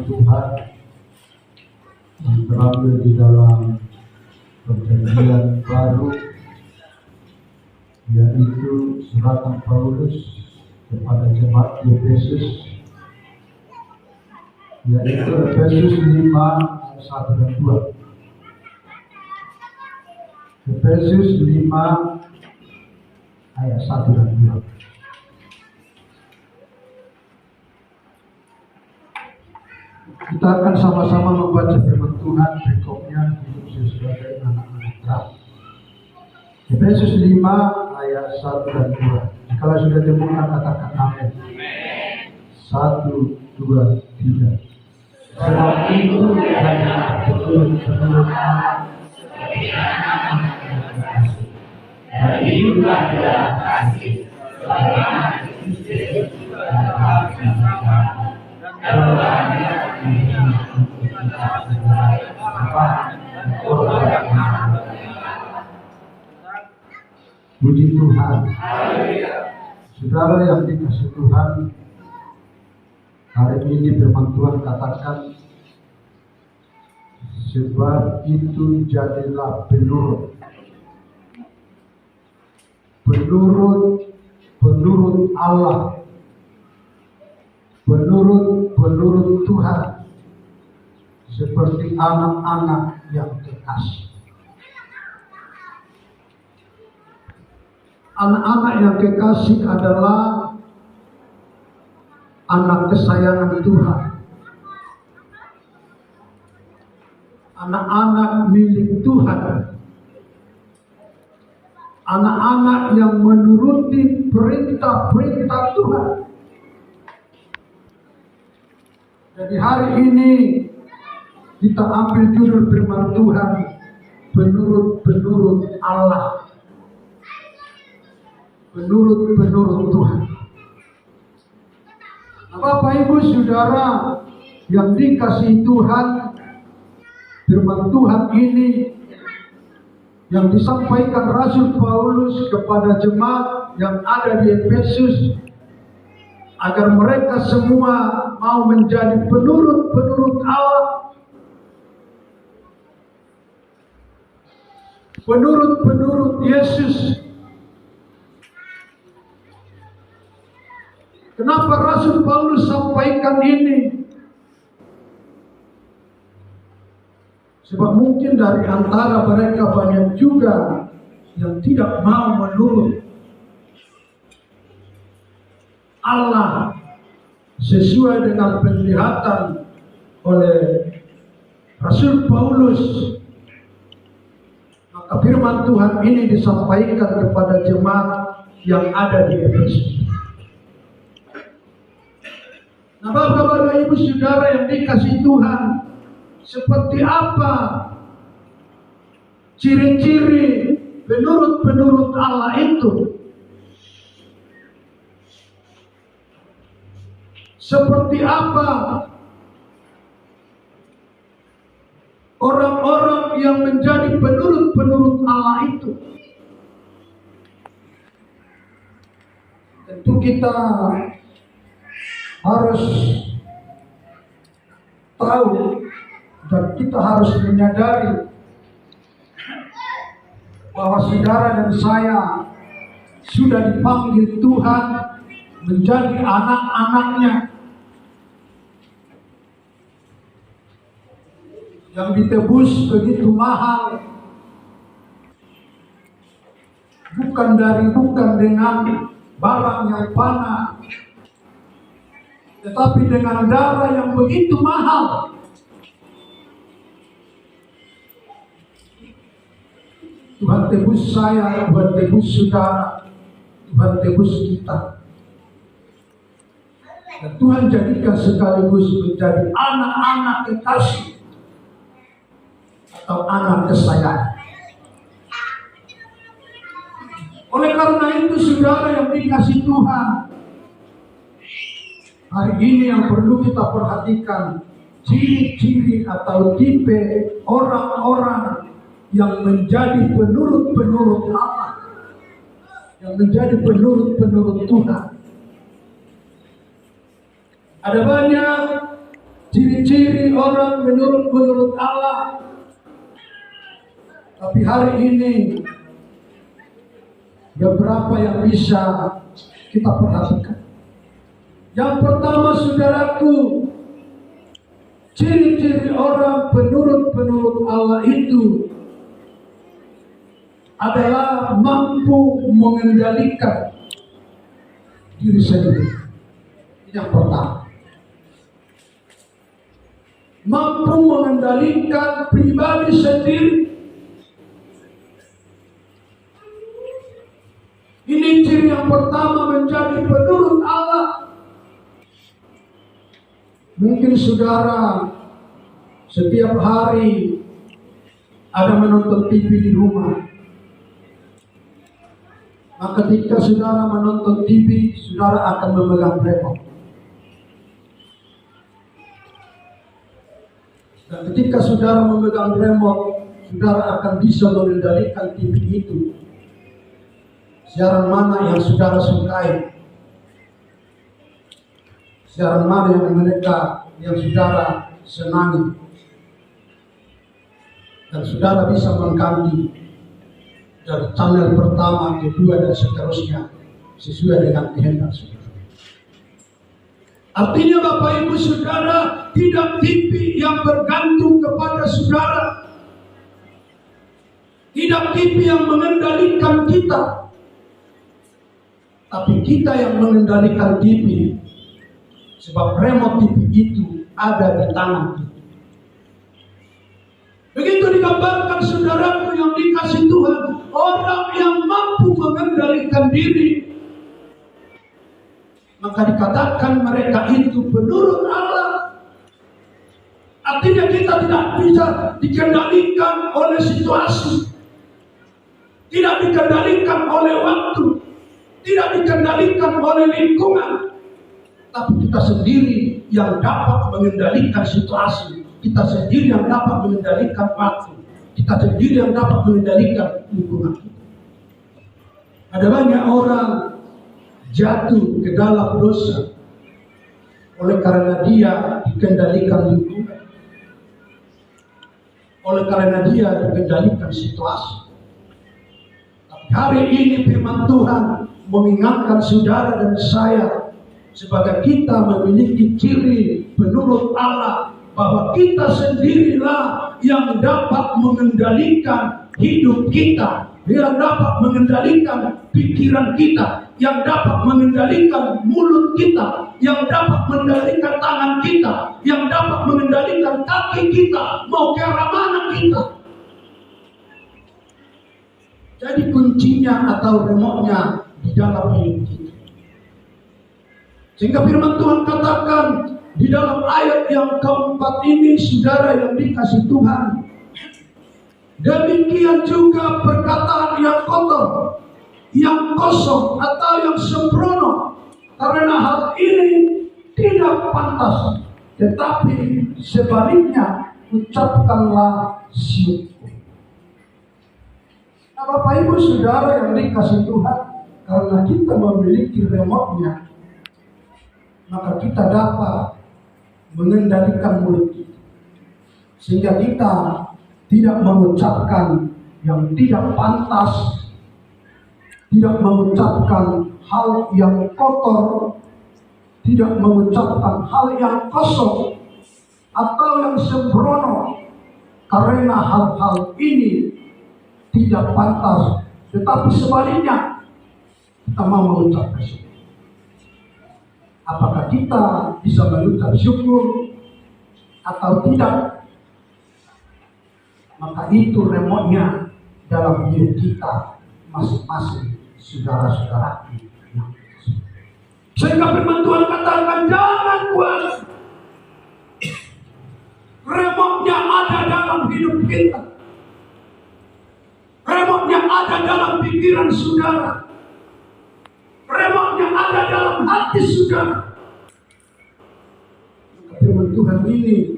Tuhan yang terambil di dalam perjanjian baru, yaitu suratan Paulus kepada jemaat di Efesus, yaitu Efesus 5 ayat 1 dan 2. Efesus 5 ayat 1 dan 2. Kita akan sama-sama membaca firman Tuhan, berikutnya hidup sebagai anak-anak terang. Efesus 5 ayat 1 dan 2. Kalau sudah temukan katakan amin. 1, 2, 3. Sebab itu hanya penurut dan hiduplah dalam kasih sebagaimana Kristus telah Puji Tuhan. Saudara yang dikasihi Tuhan, hari ini firman Tuhan katakan, sebab itu jadilah penurut Allah, penurut Tuhan, seperti anak-anak yang kekasih. Anak-anak yang kekasih adalah anak kesayangan Tuhan, anak-anak milik Tuhan, anak-anak yang menuruti perintah-perintah Tuhan. Jadi hari ini kita ambil judul firman Tuhan, penurut Allah, penurut Tuhan. Nah, Bapak Ibu Saudara yang dikasihi Tuhan, firman Tuhan ini yang disampaikan Rasul Paulus kepada jemaat yang ada di Efesus, agar mereka semua mau menjadi penurut Allah, penurut Yesus. Kenapa Rasul Paulus sampaikan ini? Sebab mungkin dari antara mereka banyak juga yang tidak mau menurut Allah sesuai dengan penglihatan oleh Rasul Paulus. Maka firman Tuhan ini disampaikan kepada jemaat yang ada di Efesus. Nah, Bapak Ibu Saudara yang dikasihi Tuhan, seperti apa ciri-ciri penurut Allah itu? Seperti apa orang-orang yang menjadi penurut Allah itu? Tentu kita harus tahu dan kita harus menyadari bahwa saudara dan saya sudah dipanggil Tuhan menjadi anak-anaknya yang ditebus begitu mahal, bukan dengan barang yang fana, tetapi dengan darah yang begitu mahal. Tuhan tebus saya, Tuhan tebus saudara, Tuhan tebus kita. Dan Tuhan jadikan sekaligus menjadi anak-anak kekasih atau anak kesayangan. Oleh karena itu saudara yang dikasihi Tuhan, hari ini yang perlu kita perhatikan ciri-ciri atau tipe orang-orang yang menjadi penurut Allah, yang menjadi penurut Tuhan. Ada banyak ciri-ciri orang menurut Allah. Tapi hari ini beberapa yang bisa kita perhatikan. Yang pertama, saudaraku, ciri-ciri orang penurut Allah itu adalah mampu mengendalikan diri sendiri. Yang pertama, mampu mengendalikan pribadi sendiri. Ini ciri yang pertama menjadi penurut Allah. Mungkin saudara setiap hari ada menonton TV di rumah. Maka ketika saudara menonton TV, saudara akan memegang remote. Dan ketika saudara memegang remote, saudara akan bisa mengendalikan TV itu. Siaran mana yang saudara sukai? Siaran mana yang saudara senangi? Dan saudara bisa mengganti dari channel pertama, kedua, dan seterusnya sesuai dengan kehendak saudara. Artinya Bapak Ibu Saudara, tidak TV yang bergantung kepada saudara, tidak TV yang mengendalikan kita, tapi kita yang mengendalikan TV. Sebab remote TV itu ada di tangan kita. Begitu digambarkan saudaraku yang dikasih Tuhan, orang yang mampu mengendalikan diri, maka dikatakan mereka itu penurut Allah. Artinya kita tidak bisa dikendalikan oleh situasi, tidak dikendalikan oleh waktu, tidak dikendalikan oleh lingkungan, tapi kita sendiri yang dapat mengendalikan situasi. Kita sendiri yang dapat mengendalikan waktu. Kita sendiri yang dapat mengendalikan lingkungan kita. Ada banyak orang jatuh ke dalam dosa oleh karena dia dikendalikan lingkungan, oleh karena dia dikendalikan situasi. Tapi hari ini firman Tuhan mengingatkan saudara dan saya sebagai kita memiliki ciri penurut Allah, bahwa kita sendirilah yang dapat mengendalikan hidup kita, yang dapat mengendalikan pikiran kita, yang dapat mengendalikan mulut kita, yang dapat mengendalikan tangan kita, yang dapat mengendalikan kaki kita, mau ke arah mana kita. Jadi kuncinya atau remote-nya di dalam hidup kita. Sehingga firman Tuhan katakan di dalam ayat yang keempat ini, saudara yang dikasih Tuhan, demikian juga perkataan yang kotor, yang kosong atau yang sembrono, karena hal ini tidak pantas, tetapi sebaliknya ucapkanlah syukur. Nah, Bapak Ibu Saudara yang dikasih Tuhan, karena kita memiliki remote-nya, maka kita dapat mengendalikan mulut kita, sehingga kita tidak mengucapkan yang tidak pantas, tidak mengucapkan hal yang kotor, tidak mengucapkan hal yang kosong atau yang sembrono, karena hal-hal ini tidak pantas, tetapi sebaliknya kita mau mengucapkan syukur. Apakah kita bisa mengucap syukur atau tidak? Maka itu remote-nya dalam hidup kita masing-masing, saudara-saudara. Sehingga firman Tuhan katakan, jangan kuasa. Remote-nya ada dalam hidup kita. Remote-nya ada dalam pikiran saudara. Remote-nya ada dalam hati saudara. Firman Tuhan ini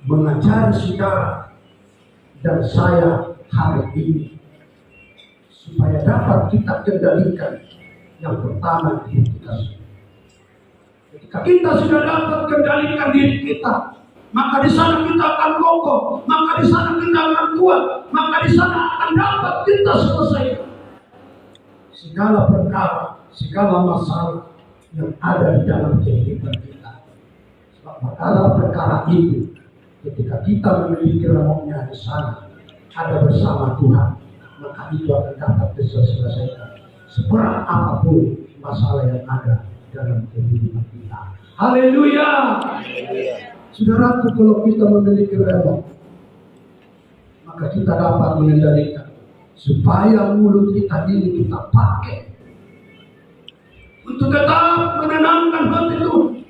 mengajari saudara dan saya hari ini supaya dapat kita kendalikan yang pertama diri kita. Ketika kita sudah dapat kendalikan diri kita, maka di sana kita akan kokoh, maka di sana kita akan kuat, maka di sana akan dapat kita selesaikan segala perkara, segala masalah yang ada di dalam kehidupan kita. Sebab perkara itu, ketika kita memiliki remoknya di sana, ada bersama Tuhan, maka itu akan dapat diselesaikan seberat apapun masalah yang ada dalam kehidupan kita. Haleluya. Saudaraku, kalau kita memiliki remok, maka kita dapat mengendalikan supaya mulut kita ini kita pakai untuk tetap menenangkan hati Tuhan,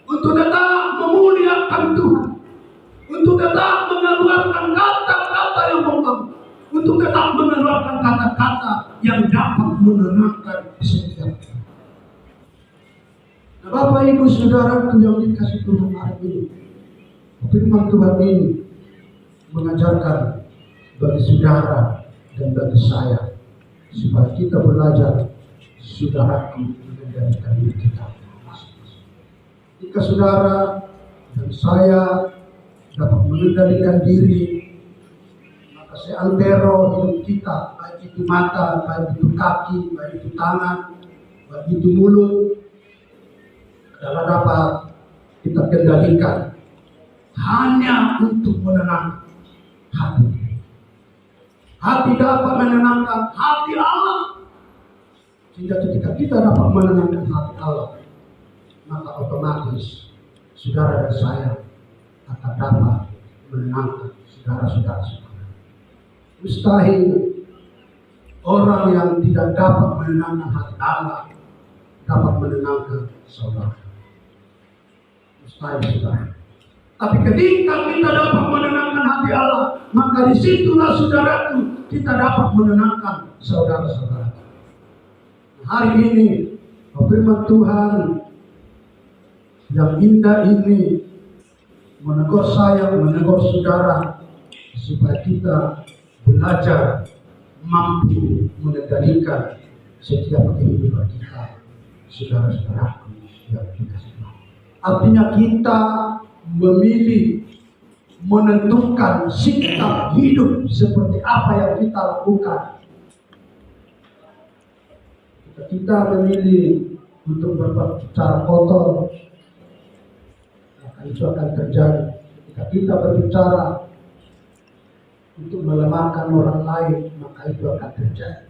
untuk tetap memuliakan Tuhan, untuk tetap mengeluarkan kata-kata yang membangun, untuk tetap mengeluarkan kata-kata yang dapat menenangkan setiap kita. Bapak Ibu Saudaraku yang dikasih Tuhan hari ini, firman Tuhan ini mengajarkan bagi saudara dan bagi saya supaya kita belajar, saudaraku, mengendalikan diri kita. Jika saudara dan saya dapat mengendalikan diri, maka seantero hidup kita, baik itu mata, baik itu kaki, baik itu tangan, baik itu mulut, adalah dapat kita kendalikan hanya untuk menenangkan hati. Hati dapat menenangkan hati Allah. Sehingga ketika kita dapat menenangkan hati Allah, maka otomatis saudara dan saya akan dapat menenangkan saudara-saudara sekalian. Mustahil orang yang tidak dapat menenangkan hati Allah dapat menenangkan saudara. Saudara. Tapi ketika kita dapat menenangkan hati Allah, maka disitulah saudaraku kita dapat menenangkan saudara-saudara. Hari ini firman Tuhan yang indah ini menegur saya, menegur saudara, supaya kita belajar mampu mengendalikan setiap kehidupan kita, saudara-saudaraku yang dikasihi. Artinya kita memilih, menentukan sikap hidup seperti apa yang kita lakukan. Jika kita memilih untuk berbicara kotor, maka itu akan terjadi. Jika kita berbicara untuk melemahkan orang lain, maka itu akan terjadi.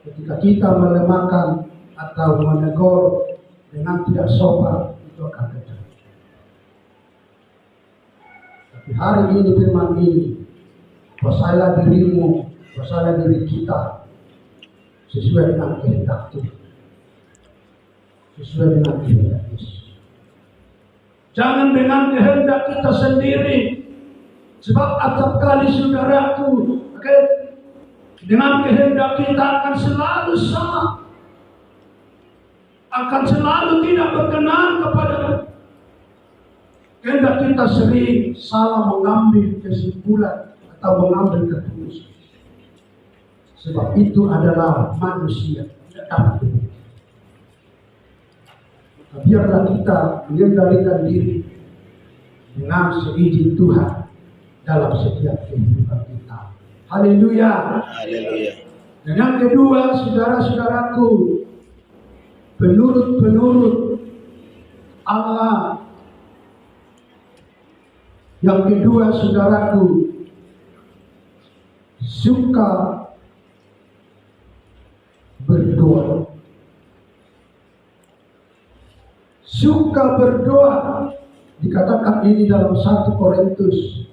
Ketika kita melemahkan atau menegur dengan tidak sopan, itu akan terjadi. Tapi hari ini firman ini, kuasailah dirimu, kuasailah diri kita sesuai dengan kehendak Tuhan, sesuai dengan kehendak Yesus. Jangan dengan kehendak kita sendiri, sebab acap kali saudaraku, dengan kehendak kita akan selalu sama, akan selalu tidak berkenan kepada kehendak kita. Sering salah mengambil kesimpulan atau mengambil keputusan, sebab itu adalah manusia, tidak dapat begitu. Biarlah kita mengendalikan diri dengan seizin Tuhan dalam setiap kehidupan kita. Haleluya. Haleluya. Dan yang kedua, saudara-saudaraku, penurut Allah. Yang kedua, saudaraku, suka berdoa. Suka berdoa dikatakan ini dalam 1 Korintus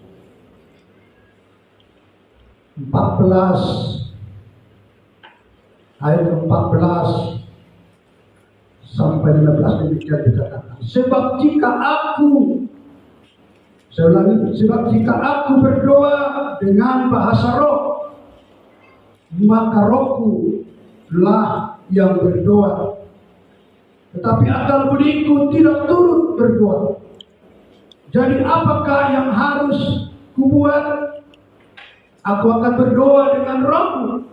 14 ayat 14 sampai 15 demikian dikatakan. Sebab jika aku berdoa dengan bahasa roh, maka rohku lah yang berdoa, tetapi akal budiku tidak turut berdoa. Jadi apakah yang harus kubuat? Aku akan berdoa dengan rohku,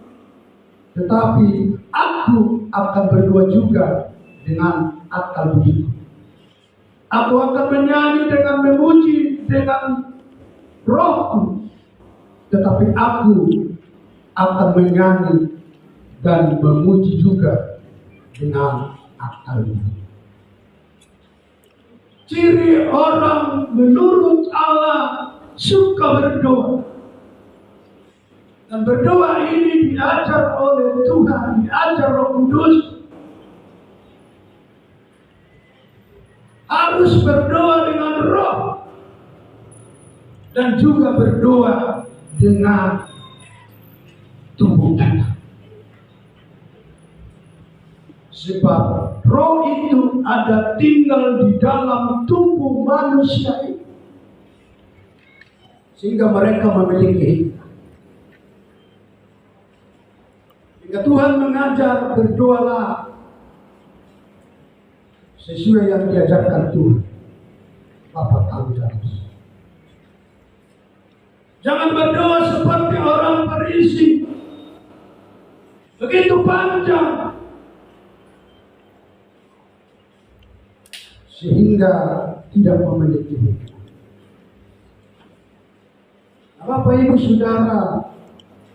tetapi aku akan berdoa juga dengan akal budiku. Aku akan menyanyi dengan memuji dengan rohku, tetapi aku akan menyanyi dan memuji juga dengan akalku. Ciri orang menurut Allah suka berdoa. Dan berdoa ini diajar oleh Tuhan, diajar Roh Kudus. Harus berdoa dengan roh dan juga berdoa dengan tubuh kita. Sebab roh itu ada tinggal di dalam tubuh manusia ini, sehingga mereka memiliki hidup. Sehingga Tuhan mengajar berdoalah sesuai yang diajarkan Tuhan Bapa kami dalam surga. Jangan berdoa seperti orang Farisi, begitu panjang sehingga tidak memiliki hidup. Bapak Ibu Saudara,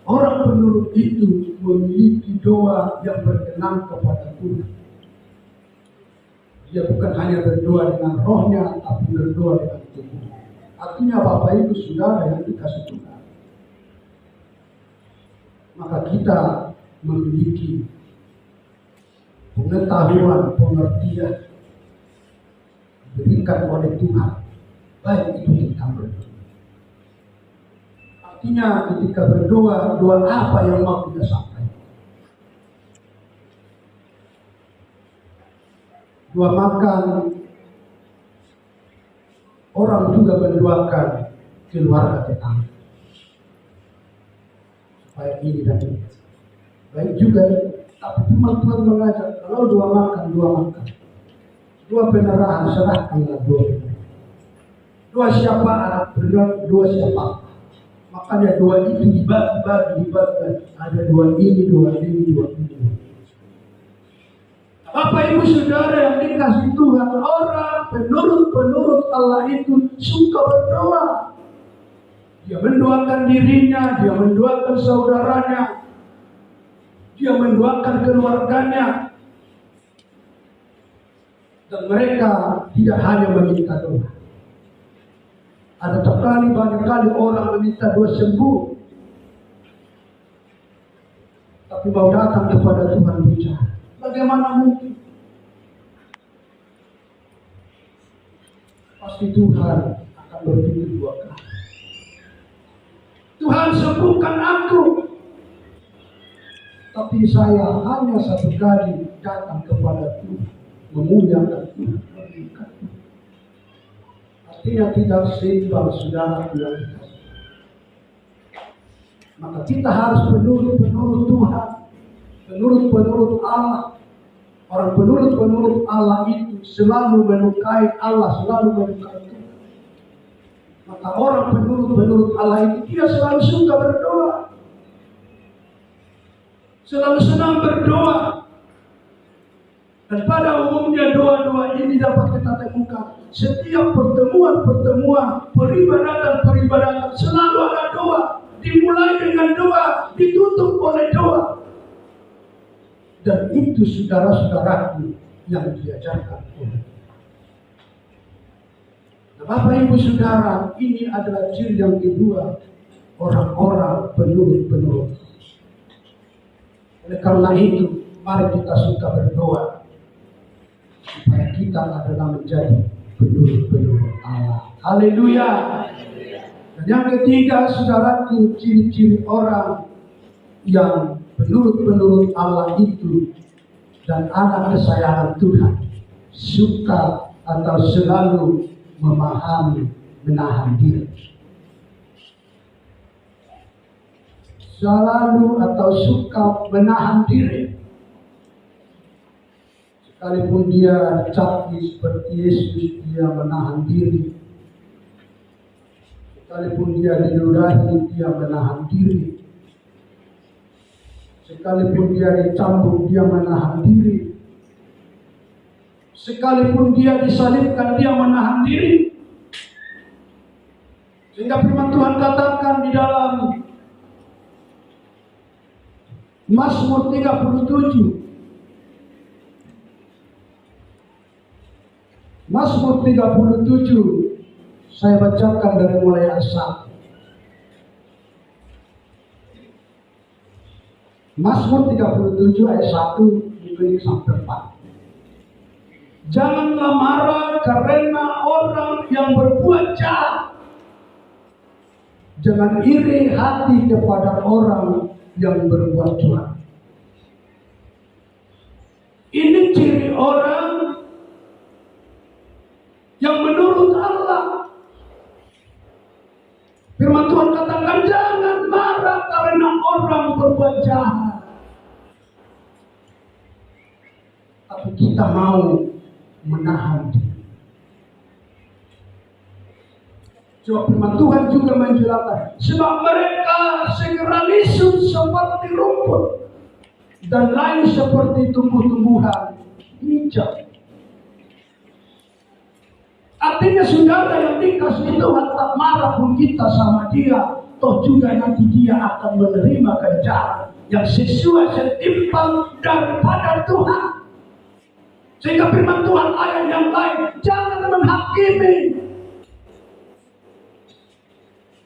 orang penurut itu memiliki doa yang berkenan kepada Tuhan. Dia bukan hanya berdoa dengan rohnya, tapi berdoa dengan tubuhnya. Artinya Bapak Ibu Saudara yang dikasih Tuhan, maka kita memiliki pengetahuan, pengertian diberikan oleh Tuhan, baik itu tentang berdoa. Artinya ketika berdoa, doa apa yang mau kita sampaikan? Doa makan, orang juga mendoakan keluarga tetangga supaya ini dan ini. Baik juga, tapi Tuhan mengajar kalau doa makan, doa penerahan serahkanlah doa penerahan. Doa syafaat, doa syafaat. Makanya doa itu dibagi. Ada doa ini. Bapak Ibu Saudara yang dikasih Tuhan, orang penurut Allah itu suka berdoa. Dia mendoakan dirinya, dia mendoakan saudaranya, dia mendoakan keluarganya. Dan mereka tidak hanya meminta doa. Ada banyak kali orang meminta doa sembuh, tapi mau datang kepada Tuhan bicara. Bagaimana mungkin? Pasti Tuhan akan berpikir dua kali. Tuhan sembuhkan aku, tapi saya hanya satu kali datang kepada Tuhan, memuliakan Tuhan, memberikan Tuhan. Artinya tidak seimbang saudara yang dikasih. Maka kita harus penurut Tuhan, penurut Allah. Orang penurut Allah itu selalu menyukai Allah, selalu menyukai Tuhan. Maka orang penurut Allah itu dia selalu suka berdoa, selalu senang berdoa. Dan pada umumnya doa-doa ini dapat kita temukan setiap pertemuan, peribadatan selalu ada doa. Dimulai dengan doa, ditutup oleh doa. Dan itu saudara-saudaraku yang diajarkan Tuhan. Nah, Bapak Ibu Saudara, ini adalah ciri yang kedua orang-orang penurut. Oleh karena itu, mari kita suka berdoa supaya kita adalah menjadi penurut Allah. Haleluya. Dan yang ketiga, saudaraku, ciri-ciri orang yang penurut Allah itu dan anak kesayangan Tuhan, suka atau selalu memahami, menahan diri. Selalu atau suka menahan diri. Sekalipun dia caci seperti Yesus, dia menahan diri. Sekalipun dia diludahi, dia menahan diri. Sekalipun dia dicambuk, dia menahan diri. sekalipun dia disalibkan, dia menahan diri. Sehingga firman Tuhan katakan di dalam Mazmur 37, Mazmur 37, saya bacakan dari mulai ayat 1. Mazmur 37 ayat 1 sampai 4. Janganlah marah karena orang yang berbuat jahat. Jangan iri hati kepada orang yang berbuat curang. Ini ciri orang yang menurut Allah. Firman Tuhan katakan jangan marah karena orang berbuat jahat. Tapi kita mau menahan diri. Coba firman Tuhan juga menjelaskan, sebab mereka segera lisut seperti rumput dan lain seperti tumbuh-tumbuhan hijau. Artinya saudara yang dikasih Tuhan, tak marah pun kita sama dia, toh juga nanti dia akan menerima ganjaran yang sesuai setimpal daripada Tuhan. Sehingga firman Tuhan ayat yang lain, jangan menghakimi.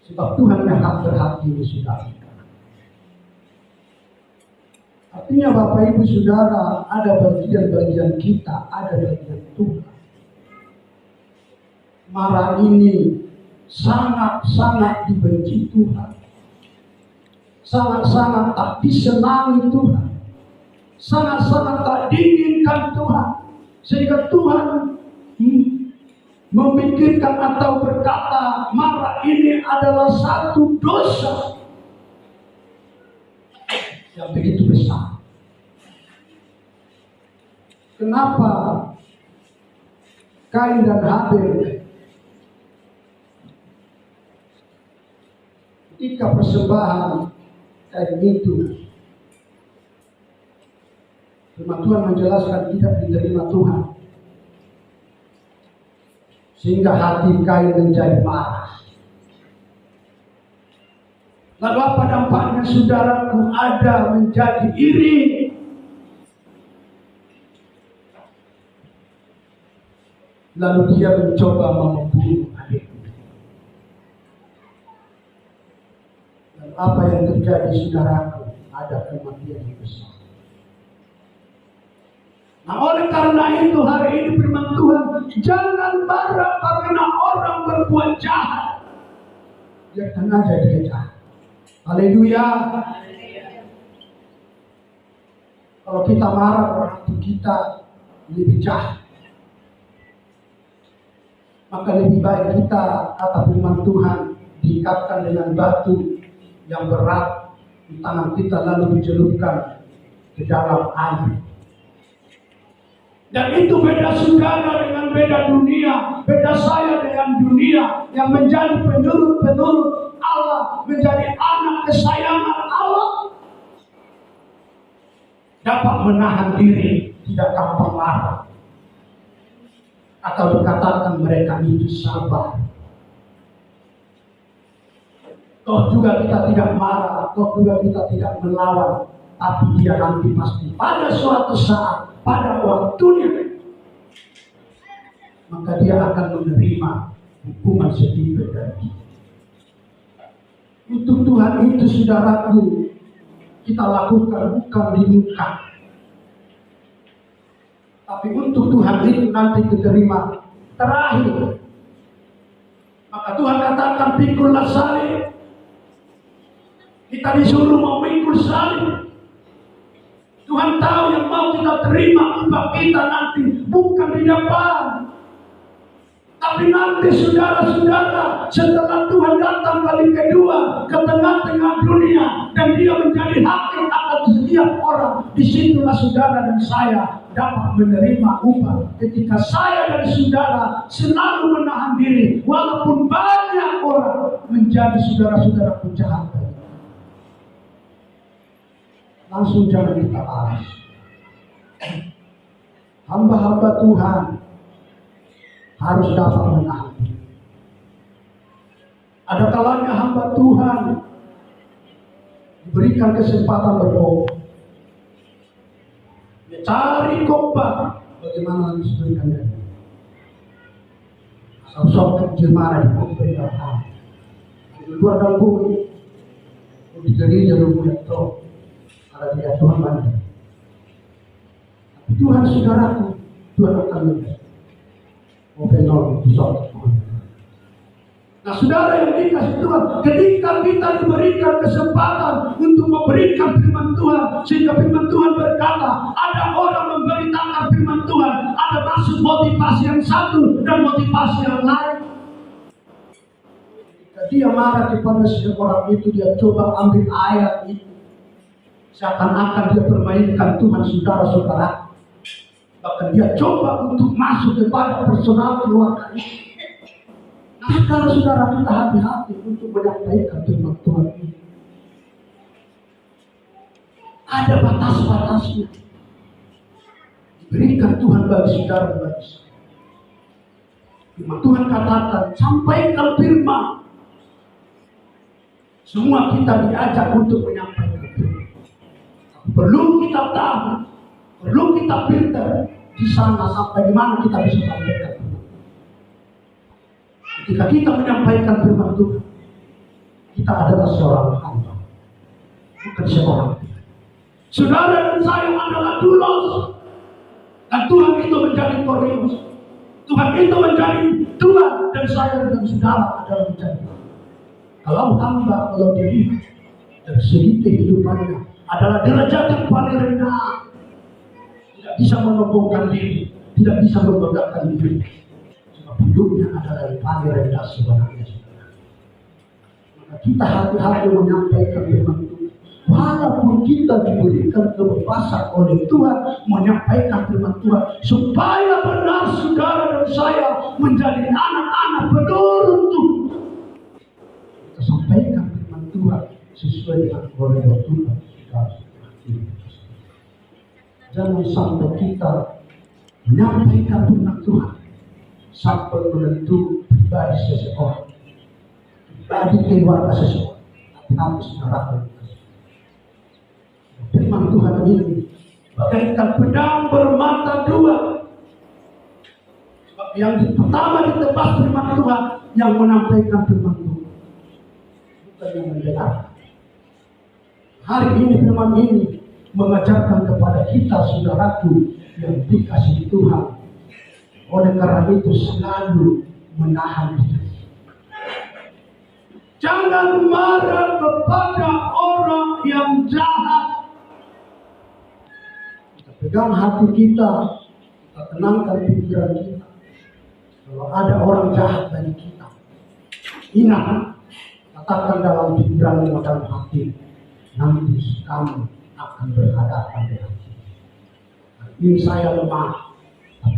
Sebab Tuhan yang hak berhakimi saudara. Artinya Bapak Ibu Saudara, ada bagian-bagian kita, ada bagian Tuhan. Marah ini sangat-sangat dibenci Tuhan. Sangat-sangat tak disenangi Tuhan. Sangat-sangat tak diinginkan Tuhan. Sehingga Tuhan memikirkan atau berkata, marah ini adalah satu dosa yang begitu besar. Kenapa Kain dan Habel ketika persembahan Kain itu, firman Tuhan menjelaskan tidak diterima Tuhan, sehingga hati Kain menjadi marah. Lalu apa dampaknya saudaraku? Ada menjadi iri. Lalu dia mencoba membunuh adiknya. Dan apa yang terjadi saudaraku? Ada kematian yang besar. Nah, oleh karena itu hari ini firman Tuhan, jangan marah karena orang berbuat jahat. Biarkan aja dia jahat. Haleluya. Kalau kita marah, berarti kita lebih jahat. Maka lebih baik kita, kata firman Tuhan, diikatkan dengan batu yang berat di tangan kita, lalu dicelupkan ke dalam air. Dan itu beda saudara dengan beda dunia, beda saya dengan dunia yang menjadi penurut Allah, menjadi anak kesayangan Allah. Dapat menahan diri, tidak gampang marah. Atau dikatakan mereka itu sabar. Toh juga kita tidak marah, toh juga kita tidak melawan. Tapi dia nanti pasti pada suatu saat, pada waktunya, maka dia akan menerima hukuman setimpal dari kita. Untuk Tuhan itu saudaraku, kita lakukan bukan di muka. Tapi untuk Tuhan itu nanti diterima terakhir. Maka Tuhan katakan pikullah salib. Kita disuruh memikul salib. Tuhan tahu yang mau kita terima upah kita nanti bukan di depan, tapi nanti saudara-saudara setelah Tuhan datang kali kedua ke tengah-tengah dunia dan dia menjadi hakim akan setiap orang, disitulah saudara dan saya dapat menerima upah. Ketika saya dan saudara selalu menahan diri walaupun banyak orang menjadi saudara-saudara penjahat. Langsung jangan kita balas. hamba-hamba Tuhan harus dapat menahan diri. Ada kalanya hamba Tuhan diberikan kesempatan berkhotbah. Dia cari khotbah, bagaimana harus berikan diri. Asal-asal kecil mana di khotbah di luar dalam bumi, jadi jalur mulia toh, kalau tidak Tuhan bantu. Tuhan saudaraku, Tuhan akan melihat. Oke, nol besar. Nah, saudara yang dikasih Tuhan, ketika kita diberikan kesempatan untuk memberikan firman Tuhan, sehingga firman Tuhan berkata, ada orang memberitakan firman Tuhan, ada maksud motivasi yang satu dan motivasi yang lain. Ketika dia marah kepada seorang itu, dia coba ambil ayat itu, seakan-akan dia permainkan Tuhan saudara-saudara. Bahkan dia coba untuk masuk kepada personal keluarga itu. Nah, saudara kita hati-hati untuk menyampaikan firman Tuhan ini. Ada batas-batasnya. Diberikan Tuhan bagi saudara dan bagi saya. Firman Tuhan katakan, sampaikan firman. Semua kita diajak untuk menyampaikan firman. Perlu kita tahu, perlu kita filter di sana sampai di mana kita bisa sampaikan. Ketika kita menyampaikan firman Tuhan, kita adalah seorang hamba, bukan seorang. Saudara dan saya adalah doulos, dan Tuhan itu menjadi Korintus. Tuhan itu menjadi Tuhan, dan saya dan saudara adalah menjadi. Kalau hamba, kalau dilihat dari segi kehidupannya adalah derajat yang paling rendah, tidak bisa menyombongkan diri, tidak bisa membanggakan diri. Hidupnya adalah yang paling rendah sebenarnya. Maka kita hati-hati menyampaikan firman Tuhan. Walaupun kita diberikan kebebasan oleh Tuhan menyampaikan firman Tuhan, supaya benar saudara dan saya menjadi anak-anak penurut Tuhan. Kita sampaikan firman Tuhan sesuai dengan koridor Tuhan. Jangan sampai kita menyampaikan firman Tuhan sampai menentu pribadi seseorang, pribadi keluarga seseorang, tapi harus neraka. Firman Tuhan ini bagaikan pedang bermata dua. Sebab yang pertama ditebas firman Tuhan, yang menampaikan firman Tuhan, bukan yang mendengar. Hari ini firman ini mengajarkan kepada kita saudaraku yang dikasihi Tuhan. Oleh karena itu selalu menahan diri. Jangan marah kepada orang yang jahat. Kita pegang hati kita, kita tenangkan pikiran kita. Kalau ada orang jahat dari kita, ingat, katakan dalam pikiran dan dalam hati, nanti kamu akan berhadapan dengan kita. Ini saya lemah.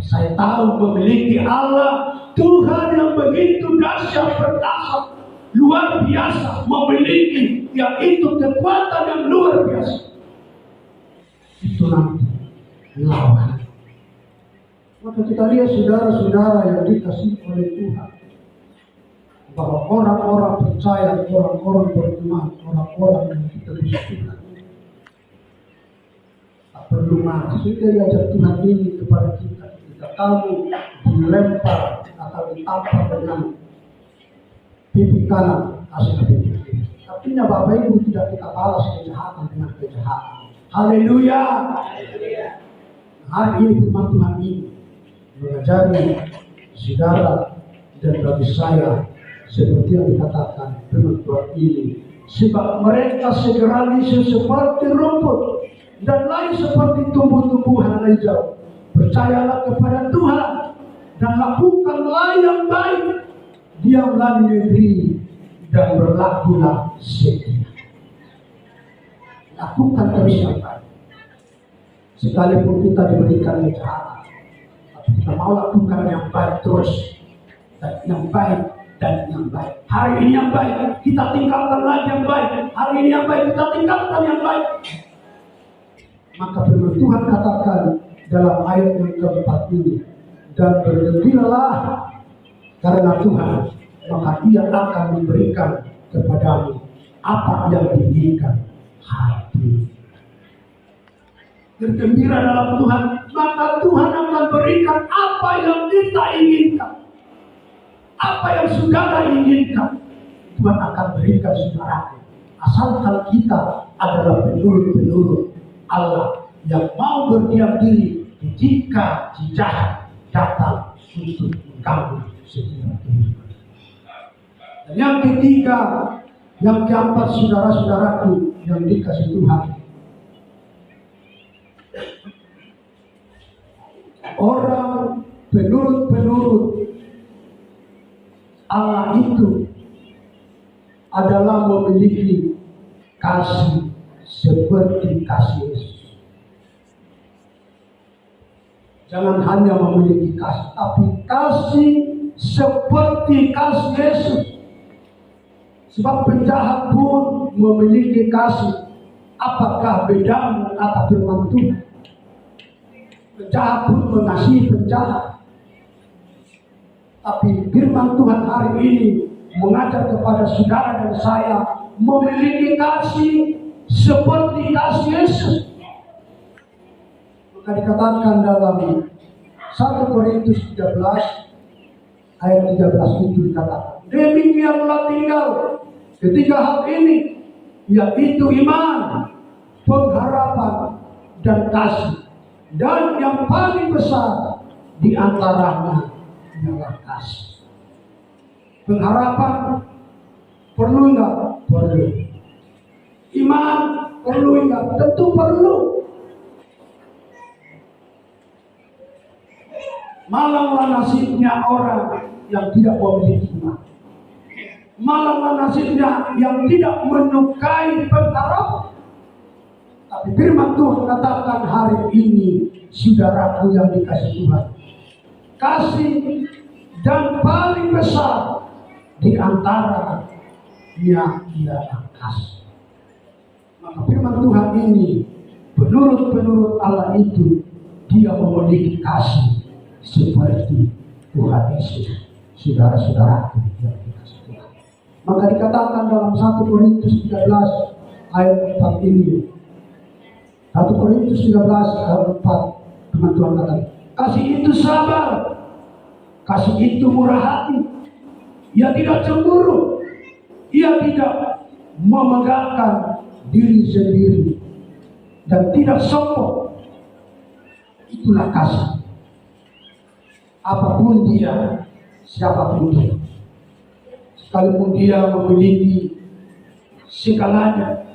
Saya tahu memiliki Allah Tuhan yang begitu dahsyat perkasa, luar biasa, memiliki yaitu kekuatan yang luar biasa. Itu nanti lawan. Maka kita lihat saudara-saudara yang dikasihi oleh Tuhan, bahwa orang-orang percaya, orang-orang beriman, orang-orang yang kita bersyukur tak perlu marah. Sudah diajar Tuhan ini kepada kita. Kamu dilempar atau ditampar dengan pipi kanan, kasih pipi kiri. Artinya Bapak Ibu tidak kita balas kejahatan dengan kejahatan. Haleluya. Hari ini firman Tuhan ini mengajari saudara dan bagi saya seperti yang dikatakan firman Tuhan ini. Sebab mereka segera lisih seperti rumput dan lain seperti tumbuh-tumbuhan hijau. Percayalah kepada Tuhan dan lakukanlah yang baik. Diamlah di negeri dan berlakulah setia. Lakukan terus yang baik. Sekalipun kita diberikan kejahatan, tapi kita mau lakukan yang baik terus. Dan yang baik dan yang baik. Hari ini yang baik, kita tinggalkan lagi yang baik. Hari ini yang baik, kita tinggalkan yang baik. Maka firman Tuhan katakan, dalam ayat yang keempat ini, dan bergembiralah karena Tuhan, maka Ia akan memberikan kepadamu apa yang diinginkan hati. Bergembira dalam Tuhan, maka Tuhan akan berikan apa yang kita inginkan. Apa yang saudara inginkan, Tuhan akan berikan saudara. Asalkan kita adalah penurut-penurut Allah yang mau berdiam diri jika jahat datang untuk mengganggu setiap kehidupan. Dan yang ketiga, yang keempat, saudara-saudaraku yang dikasih Tuhan, orang penurut-penurut Allah itu adalah memiliki kasih seperti kasih Yesus. Jangan hanya memiliki kasih, tapi kasih seperti kasih Yesus. Sebab penjahat pun memiliki kasih. Apakah bedamu atas firman Tuhan? Penjahat pun mengasihi penjahat. Tapi firman Tuhan hari ini mengajar kepada saudara dan saya memiliki kasih seperti kasih Yesus. Maka dikatakan dalam 1 Korintus 13 ayat 13 itu dikatakan, demikianlah tinggal ketiga hal ini, yaitu iman, pengharapan, dan kasih. Dan yang paling besar di antaranya ialah kasih. Pengharapan perlu enggak? Perlu. Iman perlu enggak? Tentu perlu. Malanglah nasibnya orang yang tidak memiliki iman. Malanglah nasibnya yang tidak menyukai pengharapan. Tapi firman Tuhan katakan hari ini, saudaraku yang dikasih Tuhan, kasih dan paling besar di antara ialah kasih. Maka firman Tuhan ini, penurut-penurut Allah itu, dia memiliki kasih seperti Tuhan Yesus. Saudara-saudaraku yang dikasih Tuhan. Maka dikatakan dalam 1 Korintus 13 ayat 4 ini, 1 Korintus 13 ayat 4, firman Tuhan katakan, kasih itu sabar, kasih itu murah hati, ia tidak cemburu, ia tidak memegahkan diri sendiri, dan tidak sombong. Itulah kasih. Apapun dia, siapapun dia, sekalipun dia memiliki segalanya,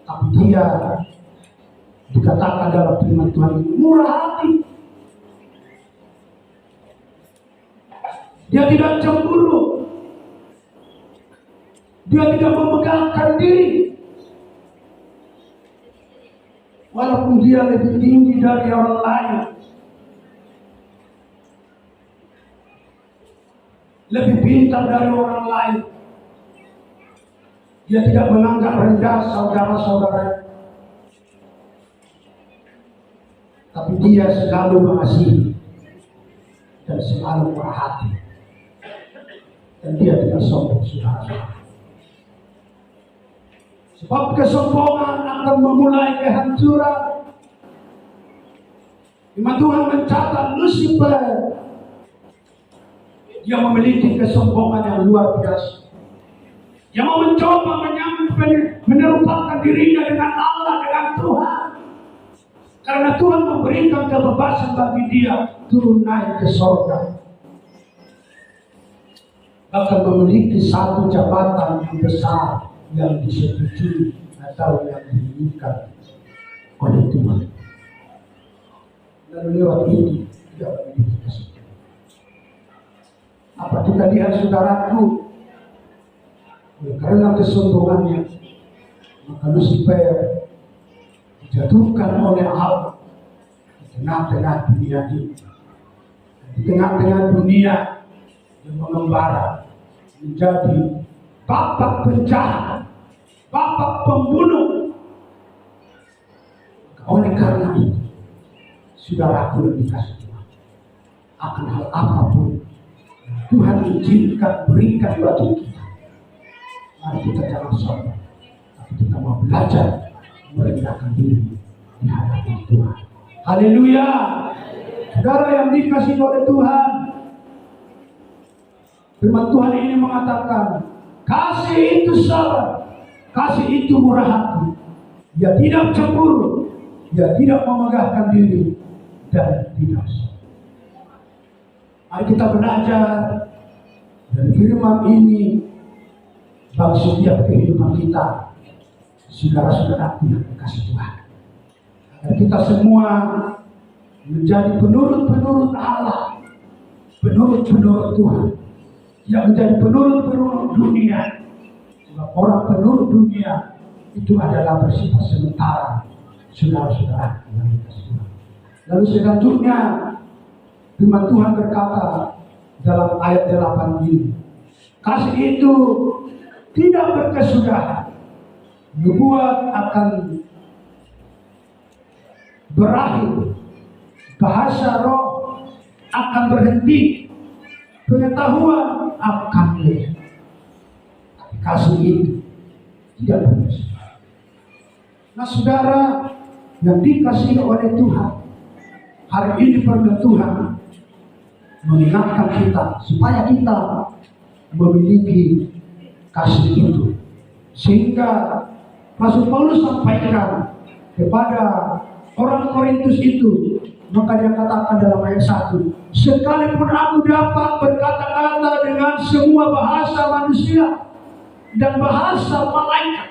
tapi dia dikatakan dalam firman Tuhan ini murah hati. Dia tidak cemburu, dia tidak memegahkan diri, walaupun dia lebih tinggi dari orang lain, lebih pintar dari orang lain, dia tidak menganggap rendah saudara-saudara, tapi dia selalu mengasihi dan selalu murah hati, dan dia tidak sombong, saudara-saudara. Sebab kesombongan akan memulai kehancuran. Firman Tuhan mencatat Lucifer, dia memiliki kesombongan yang luar biasa. Dia mau mencoba menyerupakan dirinya dengan Allah, dengan Tuhan. Karena Tuhan memberikan kebebasan bagi dia turun naik ke surga. Bahkan memiliki satu jabatan yang besar yang disetujui atau yang diinginkan oleh Tuhan. Dan lewat ini tidak memiliki kesombongan. Apa kita lihat saudaraku, karena kesombongannya, maka Lucifer dijatuhkan oleh Allah di tengah-tengah dunia ini. Di tengah-tengah dunia yang mengembara menjadi bapak penjahat, bapak pembunuh. Oleh karena itu, saudaraku yang dikasih Tuhan, akan hal apapun Tuhan izinkan, berikan bagi kita, mari kita jangan sombong, tapi kita mau belajar merendahkan diri di hadapan Tuhan. Haleluya. Saudara yang dikasih oleh Tuhan, firman Tuhan ini mengatakan, kasih itu sabar, kasih itu murah hati, dia tidak cemburu, dia tidak memegahkan diri, dan tidak sombong. Mari kita belajar dari firman ini bagi setiap kehidupan kita, saudara-saudara yang dikasih Tuhan, agar kita semua menjadi penurut-penurut Allah, penurut-penurut Tuhan, tidak menjadi penurut-penurut dunia. Sebab orang penurut dunia itu adalah bersifat sementara, saudara-saudara yang dikasih Tuhan. Lalu selanjutnya firman Tuhan berkata dalam ayat 8 ini, kasih itu tidak berkesudahan, nubuat akan berakhir, bahasa roh akan berhenti, pengetahuan akan lenyap. Tapi kasih itu tidak berkesudahan. Nah saudara yang dikasihi oleh Tuhan, hari ini firman Tuhan mengingatkan kita supaya kita memiliki kasih itu, sehingga Rasul Paulus sampaikan kepada orang Korintus itu, maka dia katakan dalam ayat 1, sekalipun aku dapat berkata-kata dengan semua bahasa manusia dan bahasa malaikat.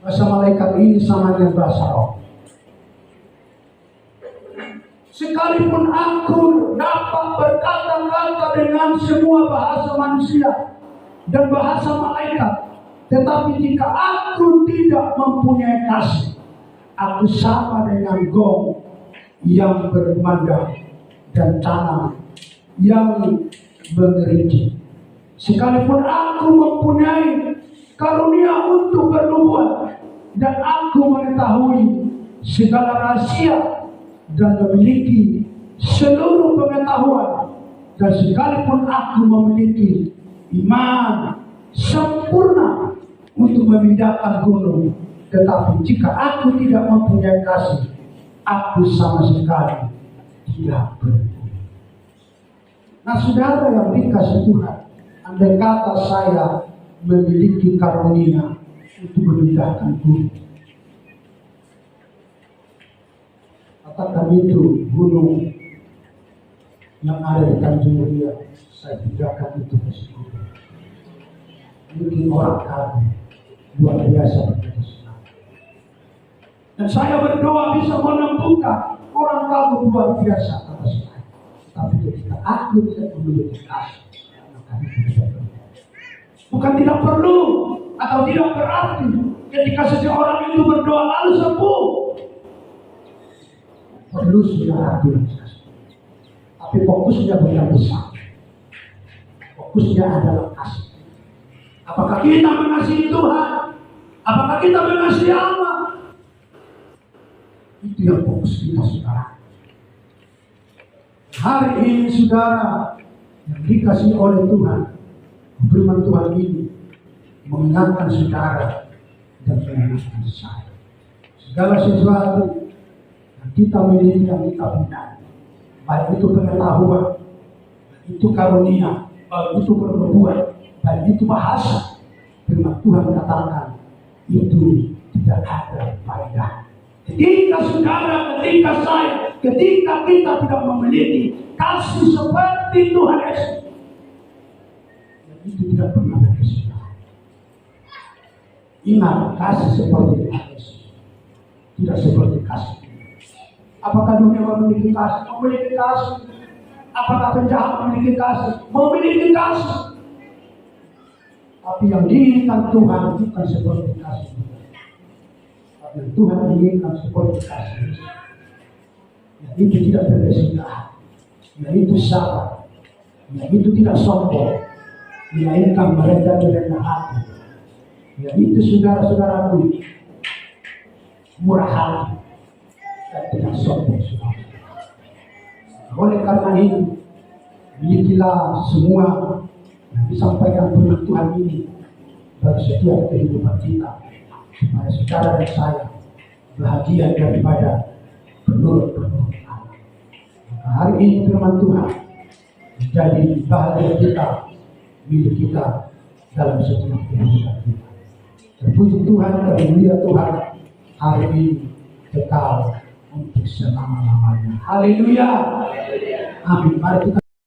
Bahasa malaikat ini sama dengan bahasa roh. Sekalipun aku dapat berkata-kata dengan semua bahasa manusia dan bahasa malaikat, tetapi jika aku tidak mempunyai kasih, aku sama dengan gong yang berkumandang dan tanah yang mengerinci. Sekalipun aku mempunyai karunia untuk bernubuat dan aku mengetahui segala rahasia dan memiliki seluruh pengetahuan, dan sekalipun aku memiliki iman sempurna untuk memindahkan gunung, tetapi jika aku tidak mempunyai kasih, aku sama sekali tidak berguna. Nah saudara yang dikasih Tuhan, andai kata saya memiliki karunia untuk memindahkan gunung, katakan itu gunung yang ada di Tanjung Mulia, saya pindahkan itu ke situ. Mungkin orang kami luar biasa berkesenian, dan saya berdoa bisa menemukan orang kagum luar biasa atas saya. Tapi ketika aku tidak memiliki kasih, maka itu tidak perlu. Bukan tidak perlu atau tidak berarti ketika seseorang itu berdoa lalu sembuh. Perlu saudara bilang kasih, tapi fokusnya bukan besar. Fokusnya adalah kasih. Apakah kita mengasihi Tuhan? Apakah kita mengasihi Allah? Itu yang fokus kita saudara. Hari ini saudara yang dikasihi oleh Tuhan, firman Tuhan ini mengingatkan saudara dan mengingatkan saya. Segala sesuatu kita miliki yang kita punya, baik itu pengetahuan, baik itu karunia, baik itu perbuatan, baik itu bahasa, firman Tuhan katakan itu tidak ada faedah. Ketika saudara, ketika saya, ketika kita tidak memiliki kasih seperti Tuhan Yesus, itu tidak pernah berkesudahan. Ingat, kasih seperti Tuhan Yesus tidak seperti kasih. Apakah dunia memiliki kasih? Memiliki kasih. Apakah penjahat memiliki kasih? Memiliki kasih. Tapi yang diinginkan Tuhan bukan seperti kasih. Tapi yang Tuhan inginkan seperti kasih. Yaitu tidak berkesudahan, yaitu sabar, yaitu tidak sombong, melainkan merendah hati, yaitu saudara-saudaraku murah hati. dan tidak sombong. Oleh karena itu, milikilah semua yang disampaikan firman Tuhan ini bagi setiap kehidupan kita, supaya saudara dan saya bahagia daripada penurut-penurut Allah. Maka hari ini firman Tuhan menjadi bahagia kita, milik kita dalam setiap kehidupan kita. Terpuji Tuhan, termulia Tuhan, hari ini kekal untuk selama-lamanya. Haleluya. Amin. Mari kita